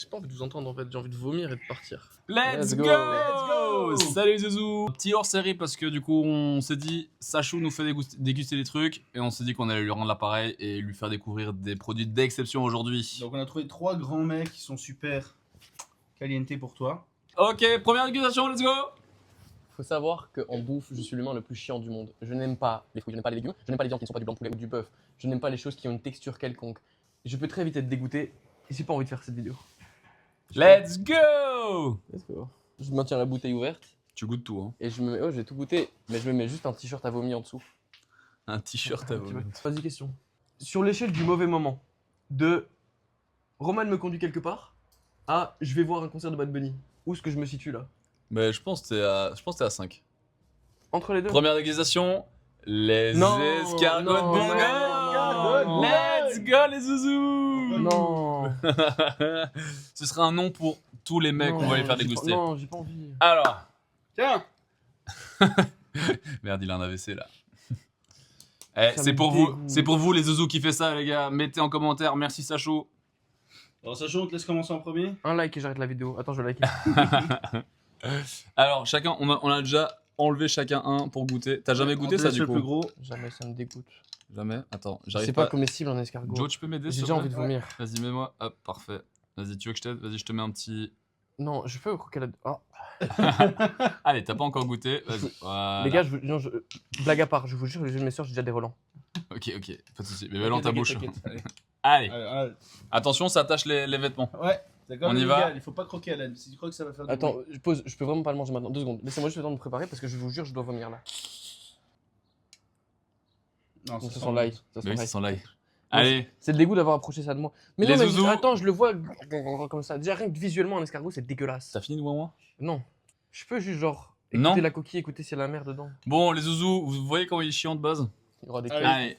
J'ai pas envie de vous entendre en fait, j'ai envie de vomir et de partir. Let's go. Let's go. Salut Zouzou. Petit hors-série parce que du coup on s'est dit Sachou nous fait déguster des trucs et on s'est dit qu'on allait lui rendre l'appareil et lui faire découvrir des produits d'exception aujourd'hui. Donc on a trouvé 3 grands mets qui sont super caliente pour toi. Ok, première dégustation, let's go. Faut savoir qu'en bouffe, je suis l'humain le plus chiant du monde. Je n'aime pas les fruits, je n'aime pas les légumes, je n'aime pas les viandes qui ne sont pas du blanc de poulet ou du bœuf. Je n'aime pas les choses qui ont une texture quelconque. Je peux très vite être dégoûté et j'ai pas envie de faire cette vidéo. Let's go. Let's go. Je maintiens la bouteille ouverte Tu goûtes tout hein. et je me mets... Oh, j'ai tout goûté, mais je me mets juste un t-shirt à vomi en dessous. Un t-shirt à vous. Vas-y, question. Sur l'échelle du mauvais moment, de Roman me conduit quelque part à je vais voir un concert de Bad Bunny. Où est-ce que je me situe là? Mais je pense que t'es à 5. Entre les deux? Première dégustation, les Non, escargots de non, Bourgogne. non, Let's go les zouzous. Non. Ce sera un nom pour tous les mecs qu'on va les faire j'ai déguster. pas- Non, j'ai pas envie. Alors, Tiens. merde, il a un AVC là. Ça C'est me pour vous, dégoûte. c'est pour vous les zouzous qui fait ça les gars. Mettez en commentaire, merci Sachou. Alors Sachou, on te laisse commencer en premier. Un like et j'arrête la vidéo. Attends, je vais liker. Alors chacun, on a déjà enlevé chacun un pour goûter. T'as jamais goûté On te ça laisse du le coup? plus gros. Jamais, ça me dégoûte. Jamais. Attends, C'est j'arrive pas pas. comestible en escargot. Joe, tu peux m'aider J'ai s'il te déjà plaît envie de vomir. Vas-y, mets-moi. Hop, parfait. Vas-y, tu veux que je t'aide? Vas-y, je te mets un petit. Non, je peux croquer la. Oh. Allez, t'as pas encore goûté? Vas-y. Voilà. Les gars, non, blague à part, je vous jure, les jeux de mes soeurs, j'ai déjà des relents. Ok, pas de soucis. Mais mets-le dans ta bouche. T'inquiète, t'inquiète. Allez, Allez. attention, ça attache les vêtements. Ouais. D'accord. On y va. Il faut pas croquer à l'aine. Si tu crois que ça va faire du Attends, bruit. je pose, je peux vraiment pas le manger maintenant. 2 secondes. Laissez-moi juste le temps de me préparer parce que je vous jure, je dois vomir là. Non, Ça sent l'ail. Ça Mais sent oui, ça l'ail. sent l'ail. Allez, C'est le dégoût d'avoir approché ça de moi. Mais Les non, mais zouzous. attends, je le vois comme ça. Déjà, rien que visuellement, un escargot, c'est dégueulasse. t'as fini de voir moi? Non. Je peux juste, genre, Non. écouter la coquille, écouter s'il y a la mer dedans. Bon, les zouzous, vous voyez comment il est chiant de base? Il y aura des Allez. cailloux. Allez,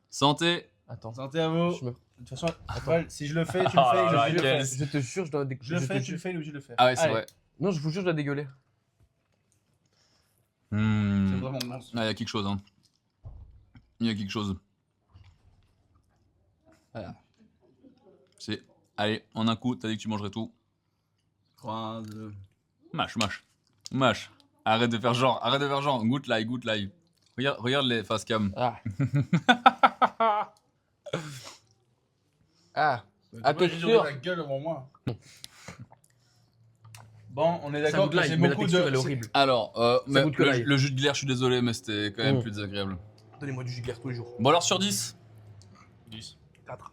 santé. Attends. Santé à vous. Je, me... De toute façon, Val, si je le fais, tu le Ah fais. là là, Je le quel- fais. je te jure, je dois Je le te fais, tu jure- le fais ou je le fais. Ah ouais, c'est Allez. vrai. Non, je vous jure, je dois dégueuler. C'est Hmm. vraiment bon. Ah, il y a quelque chose, hein. Il y a quelque chose. Voilà. C'est. Allez, en un coup, t'as dit que tu mangerais tout. 3, 2. Mâche. Arrête de faire genre, Goûte l'ail. Regarde les face cam. Ah. Ah. Ah, t'es sûr? la gueule devant moi. Bon, on est Ça d'accord goûte que l'ail, c'est mais la beaucoup texture, de. elle est horrible. Alors, mais goûte que l'ail. le jus de glaire, je suis désolé, mais c'était quand même Mm. plus désagréable. Donnez-moi du jus de glaire tous les jours. Bon, alors sur 10 10. 4.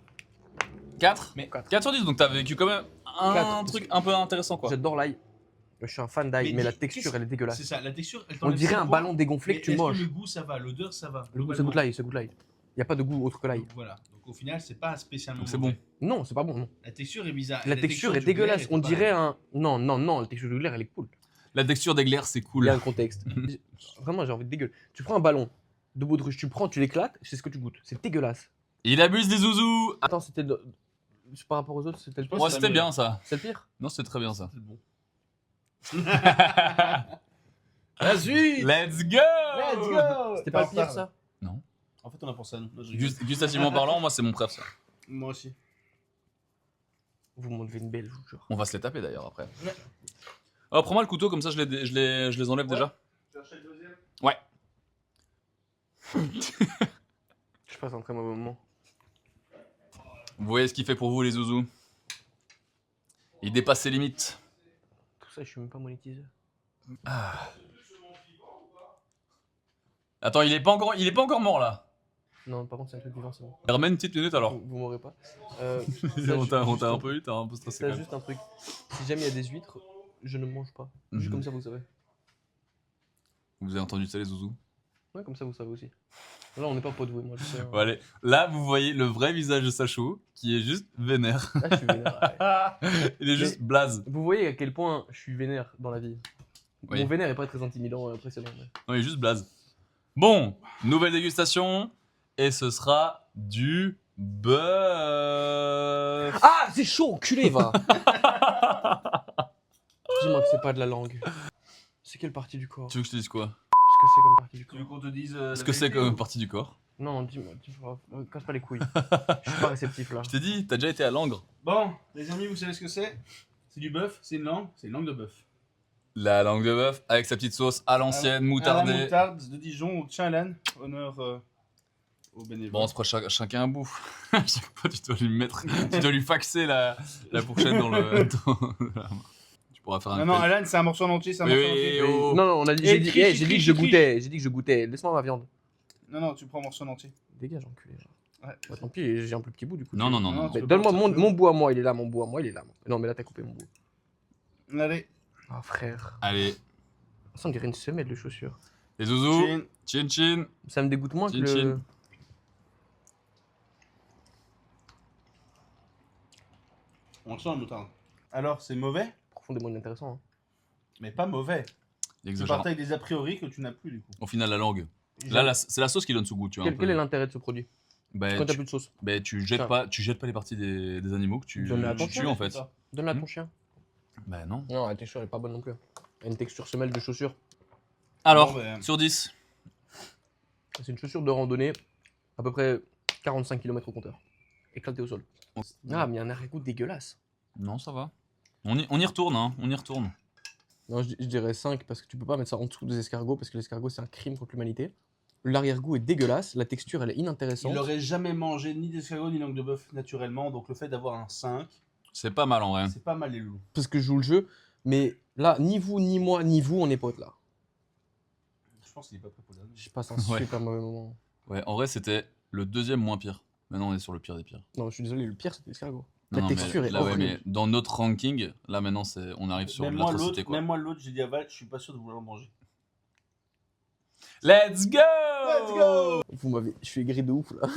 4 Mais 4 sur 10, donc t'as vécu quand même un Quatre. truc un peu intéressant, quoi. J'adore l'ail. Je suis un fan d'ail, mais la dis- texture, qu'est-ce- elle est dégueulasse. C'est ça, la texture, elle On t'enlève dirait ses un poids, ballon dégonflé mais que tu est-ce manges. le goût, ça va, l'odeur, ça va. Ça goûte globalement. l'ail, ça goûte l'ail. Il n'y a pas de goût autre que l'ail. Donc voilà. Donc au final, c'est pas spécialement. Donc c'est mauvais. bon. Non, c'est pas bon, non. La texture est bizarre. La texture est du glaire dégueulasse. est On pas dirait pareille. un. Non, la texture du glaire, elle est cool. La texture des glaires, c'est Il y cool. a un contexte. Vraiment, j'ai envie de dégueuler. Tu prends un ballon de baudruche, tu prends, tu l'éclates, c'est ce que tu goûtes. C'est dégueulasse. Il abuse des zouzous. Attends, c'était par rapport aux autres, c'était le pire. Moi, c'est c'était mieux. bien ça. C'est le pire? Non, c'était très bien ça. C'est bon. La suite. Let's go. Let's go. C'était pas le pire, ça? En fait, on a pensé à nous. Non, je rigole. Gustativement parlant, moi, c'est mon préf ça. Moi aussi. Vous m'enlevez une belle, je vous jure. On va se les taper d'ailleurs après. Ouais. Oh, prends-moi le couteau, comme ça je les enlève déjà. Tu achètes le deuxième? Ouais. Je passe un très mauvais moment. Vous voyez ce qu'il fait pour vous, les zouzous? Il dépasse ses limites. Tout ça, je suis même pas monétisé. Attends, il est pas encore mort là. Non, par contre, c'est un truc vivant, c'est bon. Remets une petite minute alors. Vous m'aurez pas. On t'a un peu eu, t'as un peu stressé C'est quand même. juste un truc. Si jamais il y a des huîtres, je ne mange pas. Juste Mhm. comme ça, vous savez. Vous avez entendu ça, les zouzous? Ouais, comme ça, vous savez aussi. Là, on n'est pas potes, vous et moi. Je sais, hein. Bon, allez, là vous voyez le vrai visage de Sachou qui est juste vénère. Là, je suis vénère. Ouais. Il est juste blaze. Vous voyez à quel point je suis vénère dans la vie. Oui. Mon vénère est pas très intimidant, impressionnant. Mais... Non, il est juste blaze. Bon, nouvelle dégustation. Et ce sera du bœuf. Ah, c'est chaud, enculé, va. Dis-moi que c'est pas de la langue. C'est quelle partie du corps? Tu veux que je te dise quoi? Parce que c'est comme partie du Tu corps? veux qu'on te dise. Est-ce que c'est comme partie du corps? Non, dis-moi, casse pas les couilles. Je suis pas réceptif là. Je t'ai dit, t'as déjà été à Langres. Bon, les amis, vous savez ce que c'est? C'est du bœuf, c'est une langue de bœuf. La langue de bœuf avec sa petite sauce à l'ancienne, À la moutardée. moutarde de Dijon au Tchalan. Honneur aux bénévoles. Bon, on se prend chacun un bout. À chaque fois, tu dois lui mettre, tu dois lui faxer la fourchette dans le. Tu pourras faire un. Non, Alan, c'est un morceau en entier, c'est un Oui, morceau en oui, entier. oh. Non, non, on a dit, Et j'ai dit, triche, j'ai dit triche, que je triche. goûtais. J'ai dit que je goûtais. Laisse-moi ma viande. Non, tu prends un morceau en entier. Dégage, enculé. Ouais. Bah, tant pis, j'ai un plus petit bout du coup. Non, non, non, Non, non. tu Mais peux donne-moi pas, mon, tu peux. mon bout à moi, il est là, mon bout à moi, il est là. Non, mais là, t'as coupé mon bout. Allez, Ah, frère. Allez, Ça, on dirait une semelle de chaussures. les zouzous. chin. Chin chin. Ça me dégoûte moins que Chin, le. chin. On sent la moutarde. Alors, c'est mauvais, Profondément inintéressant. Hein. mais pas mauvais. Tu Exagère. partais avec des a priori que tu n'as plus du coup. Au final, la langue. Là, c'est la sauce qui donne ce goût, tu vois. un Quel, peu. quel est l'intérêt de ce produit Bah, quand t'as tu, plus de sauce? bah, tu jettes Tiens. pas les parties des animaux que tu Donne-la à ton tues chien, en fait. Donne-la à ton chien. Bah non. Non, la texture elle est pas bonne non plus. Elle a une texture semelle de chaussure. Alors, Bon, ben. sur 10. C'est une chaussure de randonnée, à peu près 45 km au compteur. Éclatée au sol. Ah, mais il y a un arrière-goût dégueulasse. Non, ça va. On y retourne, hein. On y retourne. Non, je dirais 5 parce que tu peux pas mettre ça en dessous des escargots parce que l'escargot c'est un crime contre l'humanité. L'arrière-goût est dégueulasse, la texture elle est inintéressante. Il n'aurait jamais mangé ni d'escargot ni langue de bœuf naturellement, donc le fait d'avoir un 5, C'est pas mal en vrai. c'est pas mal les loups. Parce que je joue le jeu, mais là, ni vous, ni moi, ni vous, on est potes là. Je pense qu'il est pas prêt pour la Je passe un Ouais. super mauvais moment. Ouais, en vrai, c'était le deuxième moins pire. Maintenant, on est sur le pire des pires. Non, je suis désolé, le pire c'était l'escargot. Non, La non, texture mais, est là, ouais, horrible. mais dans notre ranking, là maintenant, on arrive sur Même moi, l'atrocité quoi. même moi, l'autre, j'ai dit à Val, je suis pas sûr de vouloir le manger. Let's go! Vous m'avez. Je suis aigri de ouf là.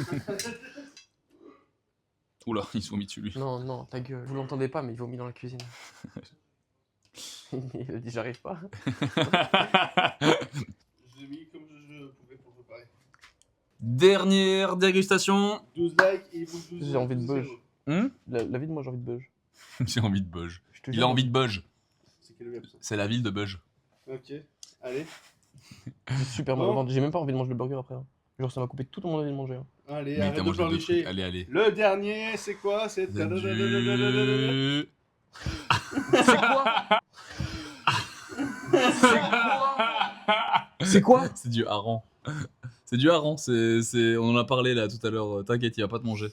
Oula, ils sont mis dessus lui. Non, non, ta gueule. Vous l'entendez pas, mais il vomit dans la cuisine. Il a dit j'arrive pas. Je l'ai mis comme je pouvais pour préparer. Dernière dégustation. 12 likes et il faut 12 J'ai envie de 12 buzz. zéros. La vie de moi, j'ai envie de buzz. J'ai envie de Budge. Je te Il jure, a envie de Budge. C'est quel web ça? C'est la ville de Budge. Ok, allez. j'ai super mal Bon. au ventre. J'ai même pas envie de manger le burger après. Hein. Genre, ça m'a coupé tout mon envie de manger. Hein. Allez, Mais arrête t'as de mangé deux trucs. pleurnicher. Allez, allez. Le dernier, c'est quoi? C'est... Du- C'est quoi C'est quoi C'est du hareng. C'est du hareng. On en a parlé là tout à l'heure. T'inquiète, il va pas te manger.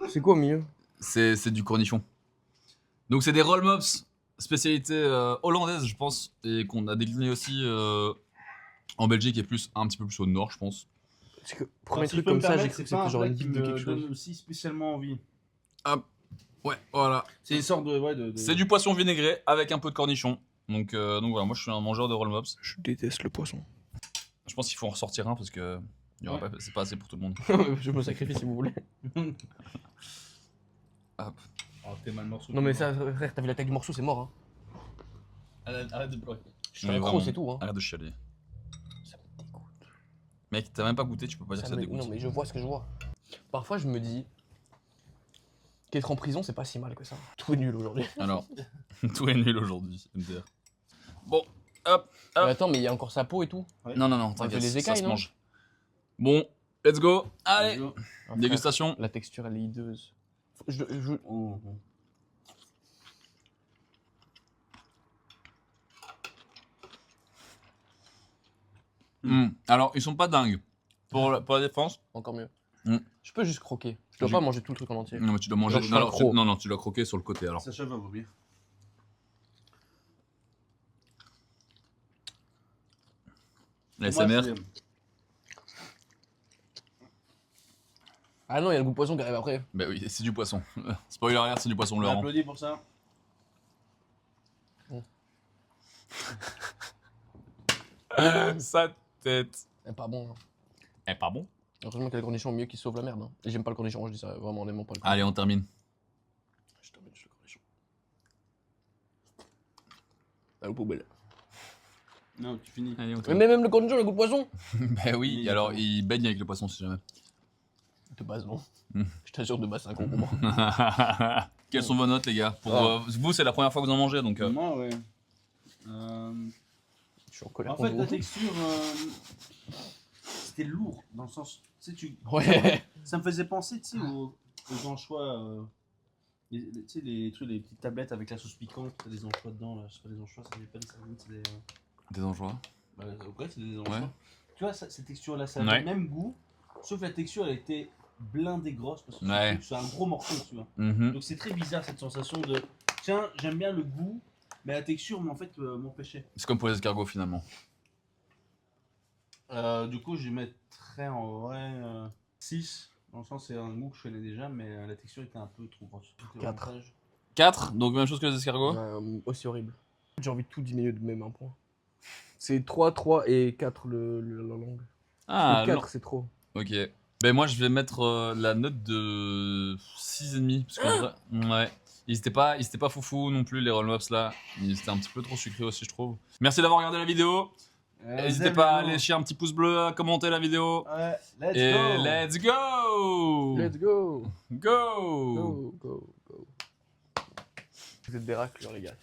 C'est quoi au milieu C'est du cornichon. Donc c'est des roll mops, spécialité hollandaise je pense, et qu'on a décliné aussi en Belgique et un petit peu plus au nord je pense. Parce que premier truc comme ça, j'ai cru que c'est pas c'était un genre une plat qui bite de me quelque chose. donne aussi spécialement envie. Ouais, voilà. C'est une sorte de... Ouais, C'est du poisson vinaigré avec un peu de cornichon. Donc voilà, moi je suis un mangeur de roll mops. Je déteste le poisson. Je pense qu'il faut en ressortir un parce que c'est pas assez pour tout le monde. Je me sacrifie si vous voulez. Oh, t'es mal morceau. Non mais ça, frère, t'as vu la taille du morceau, c'est mort. Hein. Arrête de pleurer. Je suis Mais un vraiment. gros, c'est tout. Hein. Arrête de chialer. Ça me dégoûte. Mec, t'as même pas goûté, tu peux pas dire que ça me- dégoûte. Non mais je vois ce que je vois. Parfois je me dis qu'être en prison c'est pas si mal que ça. Tout est nul aujourd'hui. Alors, tout est nul aujourd'hui, MDR. Bon, hop. Ah. Mais attends, mais il y a encore sa peau et tout. Non, non, non, On fait t'inquiète, les ça écailles, se non mange. Bon, let's go. Allez, Allez. Ah, dégustation. frère, la texture elle est hideuse. Alors, ils sont pas dingues. Pour la défense. Encore mieux. Mm. Je peux juste croquer. Je dois J'ai- pas manger tout le truc en entier. Non, mais tu dois manger. Genre, je fais un Alors, croc. non, tu dois croquer sur le côté alors. Sacha va vomir. La Moi, SMR. c'est- Ah non, il y a le goût de poisson qui arrive après. Bah oui, c'est du poisson. Spoiler alert, c'est du poisson On Laurent. applaudit pour ça. Sa tête. C'est pas bon. Hein. Eh, pas bon. Heureusement qu'il y a le cornichon au mieux qui sauve la merde. Hein. Et j'aime pas le cornichon, je dis ça vraiment, honnêtement pas le Allez, on termine. Je termine sur le cornichon. À la poubelle. Non, tu finis. Allez, on Mais termine. même le cornichon, il a le goût de poisson. Bah oui, Oui, alors d'accord. il baigne avec le poisson si jamais. De base, non. Mm. Je t'assure, de base, c'est un concombre. Quelles sont vos notes, les gars? Pour Ah. vous, c'est la première fois que vous en mangez donc. Moi, ouais. suis en colère En contre fait, la vous. texture, c'était lourd, dans le sens, tu sais, Ouais. ça me faisait penser, tu sais, aux anchois, tu sais, les trucs, les petites tablettes avec la sauce piquante, t'as des anchois dedans, là, je sais pas, des anchois, ça s'appelle pas des sardines, c'est des... Des anchois. Bah, ouais, c'est des anchois. Ouais. Tu vois, cette texture-là, ça a Ouais. le même goût, sauf la texture, elle était blindée grosse, parce que Ouais. c'est un gros morceau, tu vois. Mhm. Donc c'est très bizarre, cette sensation de, tiens, j'aime bien le goût, mais la texture, en fait, m'empêchait. C'est comme pour les escargots finalement. Du coup, je mettrais en vrai 6. Dans le sens, c'est un goût que je connais déjà, mais la texture était un peu trop grosse. Donc, 4. avantage. 4, donc même chose que les escargots. Aussi horrible. J'ai envie de tout diminuer de même un point. C'est 3, 3 et 4 la langue. Ah, Le 4, c'est trop. ok. Ben moi je vais mettre la note de 6,5 parce qu'en vrai, ouais. Ils étaient pas foufou non plus les roll mops là. Ils étaient un petit peu trop sucrés aussi je trouve. Merci d'avoir regardé la vidéo. N'hésitez pas à lâcher un petit pouce bleu, à commenter la vidéo. Ouais, let's Et go. let's go. Let's go. Go. Go, go, go. Vous êtes des raclures, les gars.